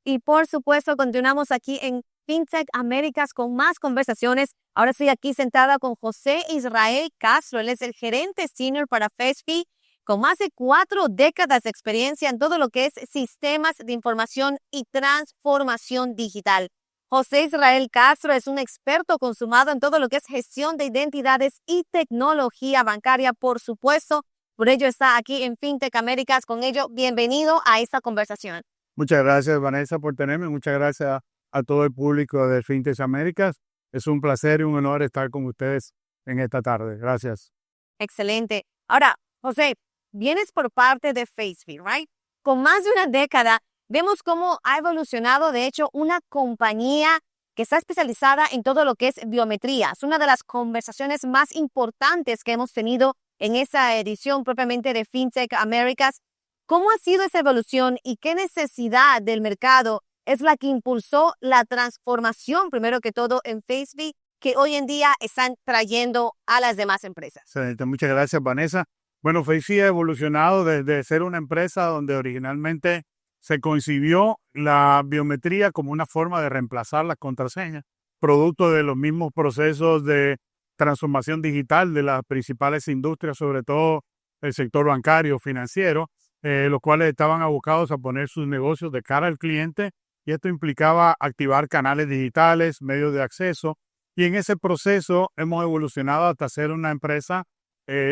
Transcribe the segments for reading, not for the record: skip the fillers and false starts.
Y por supuesto, continuamos aquí en FinTech Américas con más conversaciones. Ahora estoy aquí sentada con José Israel Castro. Él es el gerente senior para FESFI, con más de 4 décadas de experiencia en todo lo que es sistemas de información y transformación digital. José Israel Castro es un experto consumado en todo lo que es gestión de identidades y tecnología bancaria, por supuesto. Por ello está aquí en FinTech Américas. Con ello, bienvenido a esta conversación. Muchas gracias, Vanessa, por tenerme. Muchas gracias a todo el público de FinTech Américas. Es un placer y un honor estar con ustedes en esta tarde. Gracias. Excelente. Ahora, José, vienes por parte de FESFI, ¿right? Con más de una década, vemos cómo ha evolucionado, de hecho, una compañía que está especializada en todo lo que es biometría. Es una de las conversaciones más importantes que hemos tenido en esa edición propiamente de FinTech Américas. ¿Cómo ha sido esa evolución y qué necesidad del mercado es la que impulsó la transformación, primero que todo, en FESFI, que hoy en día están trayendo a las demás empresas? Excelente. Muchas gracias, Vanessa. Bueno, FESFI ha evolucionado desde ser una empresa donde originalmente se concibió la biometría como una forma de reemplazar las contraseñas, producto de los mismos procesos de transformación digital de las principales industrias, sobre todo el sector bancario, financiero, los cuales estaban abocados a poner sus negocios de cara al cliente, y esto implicaba activar canales digitales, medios de acceso, y en ese proceso hemos evolucionado hasta ser una empresa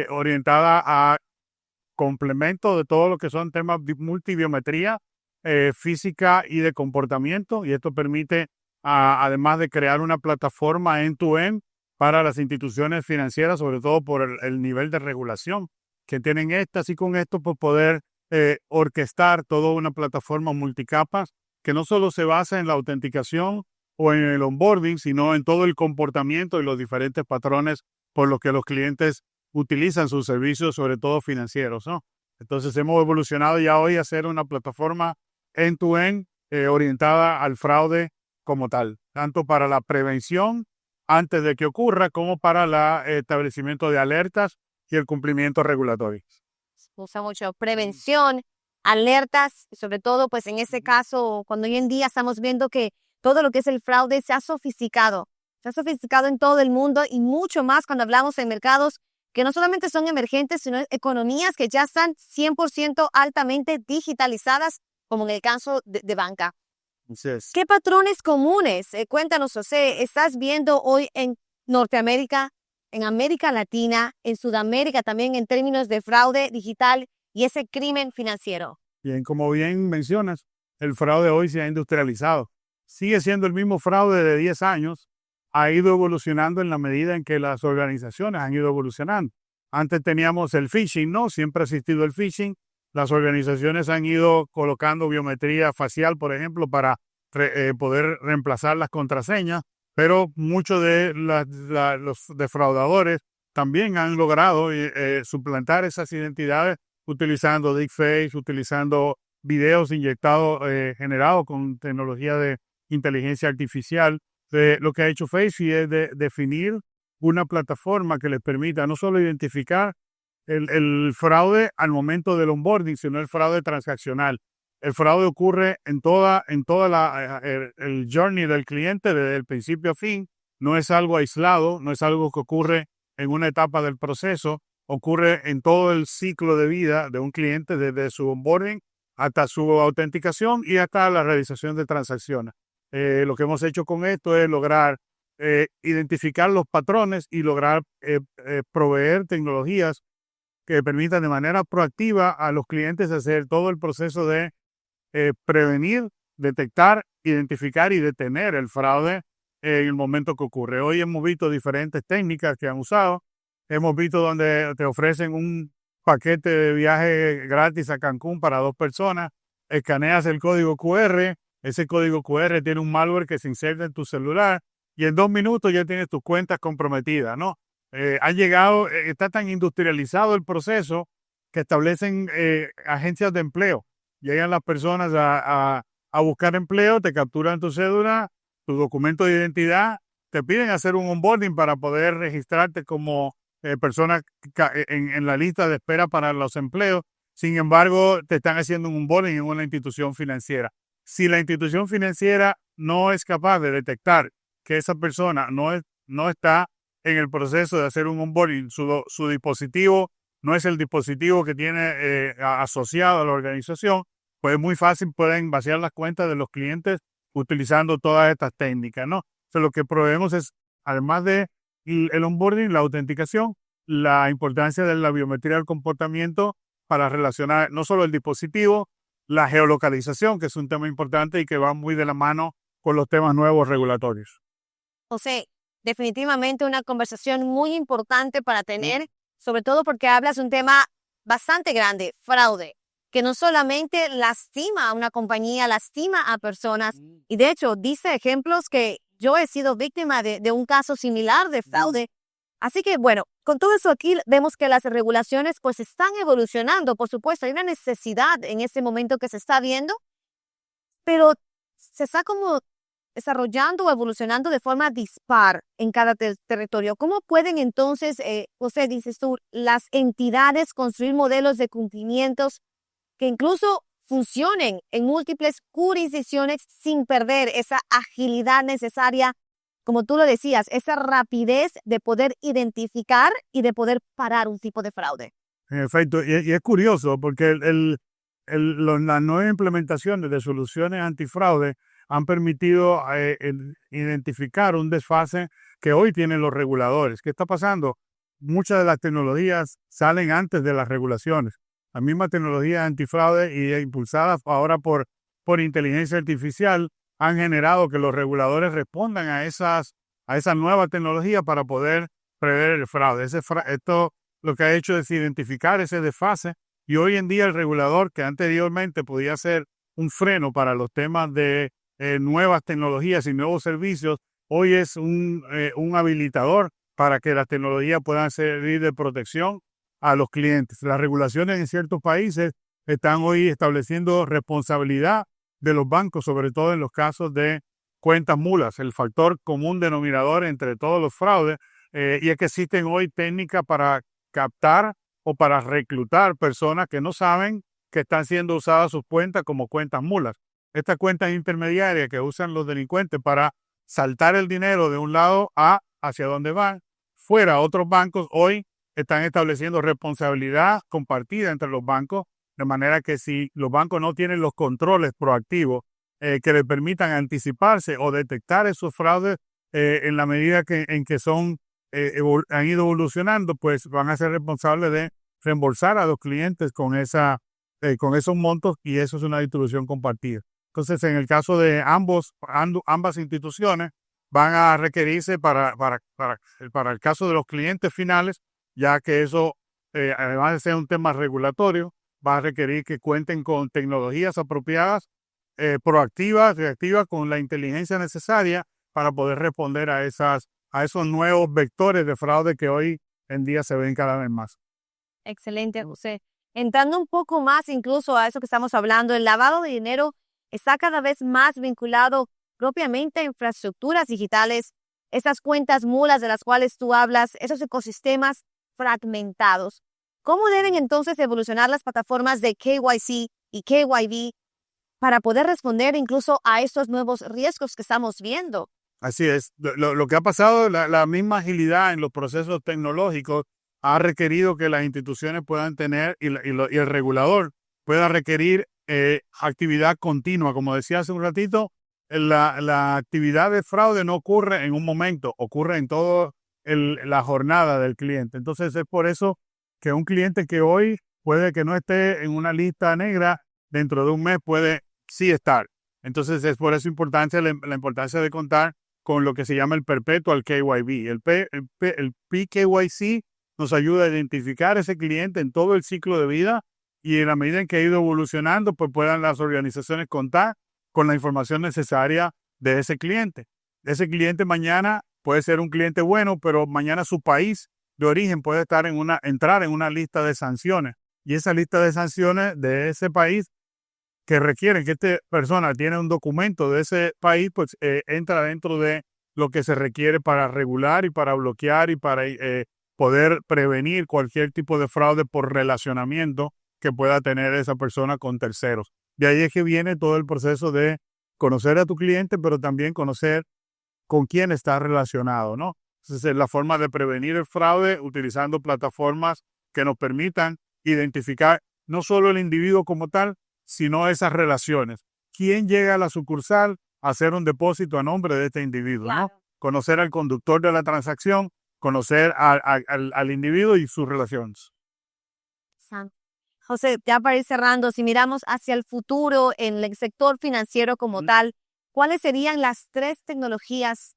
orientada a complemento de todo lo que son temas de multibiometría, física y de comportamiento, y esto permite, además de crear una plataforma end-to-end para las instituciones financieras, sobre todo por el nivel de regulación que tienen estas, y con esto pues, poder orquestar toda una plataforma multicapas que no solo se basa en la autenticación o en el onboarding, sino en todo el comportamiento y los diferentes patrones por los que los clientes utilizan sus servicios, sobre todo financieros, ¿no? Entonces hemos evolucionado ya hoy a ser una plataforma end-to-end orientada al fraude como tal, tanto para la prevención antes de que ocurra como para el establecimiento de alertas y el cumplimiento regulatorio. Usa mucho prevención, alertas, y sobre todo, pues en este caso, cuando hoy en día estamos viendo que todo lo que es el fraude se ha sofisticado en todo el mundo, y mucho más cuando hablamos en mercados que no solamente son emergentes, sino economías que ya están 100% altamente digitalizadas, como en el caso de banca. ¿Qué patrones comunes, cuéntanos, José, estás viendo hoy en Norteamérica, en América Latina, en Sudamérica también, en términos de fraude digital y ese crimen financiero? Bien, como bien mencionas, el fraude hoy se ha industrializado. Sigue siendo el mismo fraude de 10 años, ha ido evolucionando en la medida en que las organizaciones han ido evolucionando. Antes teníamos el phishing, ¿no? Siempre ha existido el phishing. Las organizaciones han ido colocando biometría facial, por ejemplo, para poder reemplazar las contraseñas, pero muchos de los defraudadores también han logrado suplantar esas identidades utilizando deepfakes, utilizando videos inyectados, generados con tecnología de inteligencia artificial. Lo que ha hecho FESFI es definir una plataforma que les permita no solo identificar el fraude al momento del onboarding, sino el fraude transaccional. El fraude ocurre en toda el journey del cliente, desde el principio a fin. No es algo aislado, no es algo que ocurre en una etapa del proceso, ocurre en todo el ciclo de vida de un cliente, desde su onboarding hasta su autenticación y hasta la realización de transacciones. Lo que hemos hecho con esto es lograr identificar los patrones y lograr proveer tecnologías que permitan de manera proactiva a los clientes hacer todo el proceso de prevenir, detectar, identificar y detener el fraude en el momento que ocurre. Hoy hemos visto diferentes técnicas que han usado. Hemos visto donde te ofrecen un paquete de viaje gratis a Cancún para 2 personas, escaneas el código QR, ese código QR tiene un malware que se inserta en tu celular y en 2 minutos ya tienes tus cuentas comprometidas, ¿no? Está tan industrializado el proceso que establecen agencias de empleo. Llegan las personas a buscar empleo, te capturan tu cédula, tu documento de identidad, te piden hacer un onboarding para poder registrarte como persona en la lista de espera para los empleos. Sin embargo, te están haciendo un onboarding en una institución financiera. Si la institución financiera no es capaz de detectar que esa persona no está en el proceso de hacer un onboarding, su dispositivo no es el dispositivo que tiene asociado a la organización, pues muy fácil pueden vaciar las cuentas de los clientes utilizando todas estas técnicas, ¿no? Entonces, lo que proveemos es, además de el onboarding, la autenticación, la importancia de la biometría del comportamiento para relacionar no solo el dispositivo, la geolocalización, que es un tema importante y que va muy de la mano con los temas nuevos regulatorios. José, definitivamente una conversación muy importante para tener, sobre todo porque hablas de un tema bastante grande, fraude, que no solamente lastima a una compañía, lastima a personas, y de hecho dice ejemplos que yo he sido víctima de un caso similar de fraude. Así que bueno, con todo eso aquí vemos que las regulaciones pues están evolucionando, por supuesto, hay una necesidad en este momento que se está viendo, pero se está como desarrollando o evolucionando de forma dispar en cada territorio. ¿Cómo pueden entonces, José, dices tú, las entidades construir modelos de cumplimientos que incluso funcionen en múltiples jurisdicciones sin perder esa agilidad necesaria, como tú lo decías, esa rapidez de poder identificar y de poder parar un tipo de fraude? En efecto, y es curioso porque las nuevas implementaciones de soluciones antifraude han permitido identificar un desfase que hoy tienen los reguladores. ¿Qué está pasando? Muchas de las tecnologías salen antes de las regulaciones. La misma tecnología antifraude y impulsadas ahora por inteligencia artificial han generado que los reguladores respondan a esa nueva tecnología para poder prever el fraude. Esto lo que ha hecho es identificar ese desfase y hoy en día el regulador, que anteriormente podía ser un freno para los temas de nuevas tecnologías y nuevos servicios, hoy es un habilitador para que las tecnologías puedan servir de protección a los clientes. Las regulaciones en ciertos países están hoy estableciendo responsabilidad de los bancos, sobre todo en los casos de cuentas mulas, el factor común denominador entre todos los fraudes, y es que existen hoy técnicas para captar o para reclutar personas que no saben que están siendo usadas sus cuentas como cuentas mulas. Estas cuentas intermediarias que usan los delincuentes para saltar el dinero de un lado hacia donde van, fuera otros bancos, hoy están estableciendo responsabilidad compartida entre los bancos, de manera que si los bancos no tienen los controles proactivos que les permitan anticiparse o detectar esos fraudes en la medida en que han ido evolucionando, pues van a ser responsables de reembolsar a los clientes con esos montos, y eso es una distribución compartida. Entonces, en el caso de ambas instituciones, van a requerirse para el caso de los clientes finales, ya que eso, además de ser un tema regulatorio, va a requerir que cuenten con tecnologías apropiadas, proactivas, reactivas, con la inteligencia necesaria para poder responder a esos nuevos vectores de fraude que hoy en día se ven cada vez más. Excelente, José. Entrando un poco más incluso a eso que estamos hablando, el lavado de dinero está cada vez más vinculado propiamente a infraestructuras digitales, esas cuentas mulas de las cuales tú hablas, esos ecosistemas fragmentados. ¿Cómo deben entonces evolucionar las plataformas de KYC y KYB para poder responder incluso a estos nuevos riesgos que estamos viendo? Así es. Lo que ha pasado, la misma agilidad en los procesos tecnológicos ha requerido que las instituciones puedan tener y el regulador pueda requerir actividad continua. Como decía hace un ratito, la actividad de fraude no ocurre en un momento, ocurre en toda la jornada del cliente. Entonces es por eso que un cliente que hoy puede que no esté en una lista negra, dentro de un mes puede sí estar. Entonces es por eso la importancia de contar con lo que se llama el Perpetual KYB. El PKYC nos ayuda a identificar ese cliente en todo el ciclo de vida, y en la medida en que ha ido evolucionando, pues puedan las organizaciones contar con la información necesaria de ese cliente. Ese cliente mañana puede ser un cliente bueno, pero mañana su país de origen puede entrar en una lista de sanciones. Y esa lista de sanciones de ese país que requieren que esta persona tiene un documento de ese país, pues entra dentro de lo que se requiere para regular y para bloquear y para poder prevenir cualquier tipo de fraude por relacionamiento que pueda tener esa persona con terceros. De ahí es que viene todo el proceso de conocer a tu cliente, pero también conocer con quién está relacionado, ¿no? Entonces, es la forma de prevenir el fraude utilizando plataformas que nos permitan identificar no solo el individuo como tal, sino esas relaciones. ¿Quién llega a la sucursal a hacer un depósito a nombre de este individuo, ¿no? Claro. Conocer al conductor de la transacción, conocer al individuo y sus relaciones. Interesante. José, ya para ir cerrando, si miramos hacia el futuro en el sector financiero como tal, ¿cuáles serían las 3 tecnologías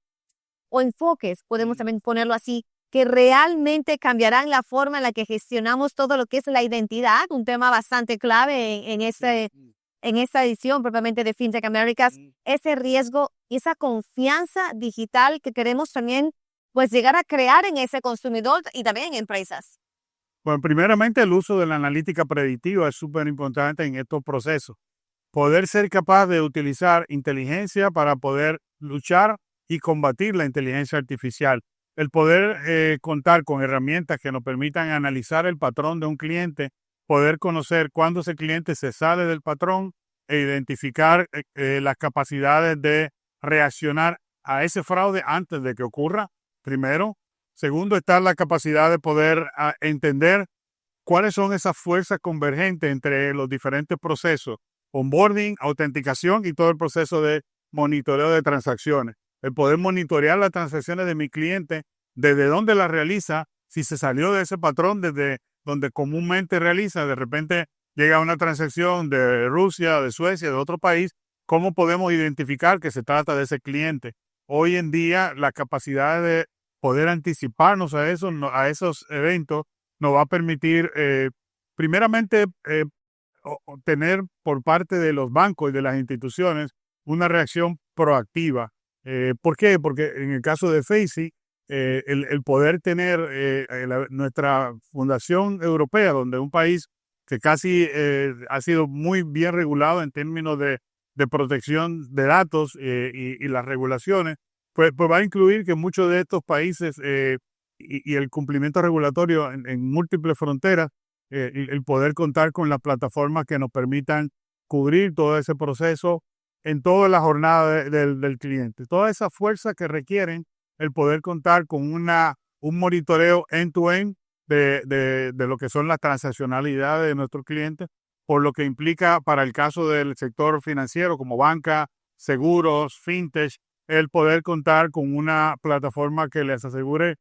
o enfoques, podemos también ponerlo así, que realmente cambiarán la forma en la que gestionamos todo lo que es la identidad, un tema bastante clave en esta edición propiamente de FinTech Americas, ese riesgo y esa confianza digital que queremos también pues llegar a crear en ese consumidor y también en empresas? Bueno, primeramente el uso de la analítica predictiva es súper importante en estos procesos. Poder ser capaz de utilizar inteligencia para poder luchar y combatir la inteligencia artificial. El poder contar con herramientas que nos permitan analizar el patrón de un cliente, poder conocer cuándo ese cliente se sale del patrón e identificar las capacidades de reaccionar a ese fraude antes de que ocurra, primero. Segundo, está la capacidad de poder entender cuáles son esas fuerzas convergentes entre los diferentes procesos, onboarding, autenticación y todo el proceso de monitoreo de transacciones. El poder monitorear las transacciones de mi cliente, desde dónde las realiza, si se salió de ese patrón, desde donde comúnmente realiza, de repente llega una transacción de Rusia, de Suecia, de otro país, ¿cómo podemos identificar que se trata de ese cliente? Hoy en día, la capacidad de poder anticiparnos a esos eventos nos va a permitir, primeramente, tener por parte de los bancos y de las instituciones una reacción proactiva. ¿Por qué? Porque en el caso de FACEIT, el poder tener nuestra fundación europea, donde un país que casi ha sido muy bien regulado en términos de protección de datos y las regulaciones, pues va a incluir que muchos de estos países y el cumplimiento regulatorio en múltiples fronteras, el poder contar con las plataformas que nos permitan cubrir todo ese proceso en toda la jornada del cliente. Toda esa fuerza que requieren el poder contar con un monitoreo end-to-end de lo que son las transaccionalidades de nuestros clientes, por lo que implica para el caso del sector financiero como banca, seguros, fintech, el poder contar con una plataforma que les asegure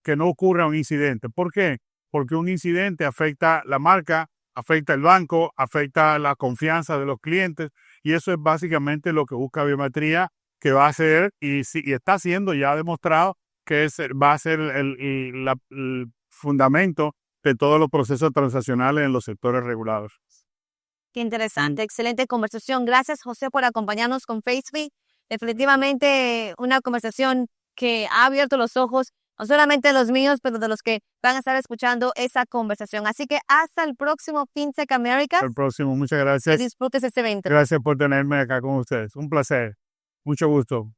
que no ocurra un incidente. ¿Por qué? Porque un incidente afecta la marca, afecta el banco, afecta la confianza de los clientes y eso es básicamente lo que busca Biometría, que va a ser y está siendo ya demostrado que va a ser el fundamento de todos los procesos transaccionales en los sectores regulados. Qué interesante, excelente conversación. Gracias, José, por acompañarnos con FaceFit. Definitivamente una conversación que ha abierto los ojos, no solamente de los míos, pero de los que van a estar escuchando esa conversación. Así que hasta el próximo FinTech Americas. Hasta el próximo, muchas Y gracias. disfrutes este evento. Gracias por tenerme acá con ustedes. Un placer. Mucho gusto.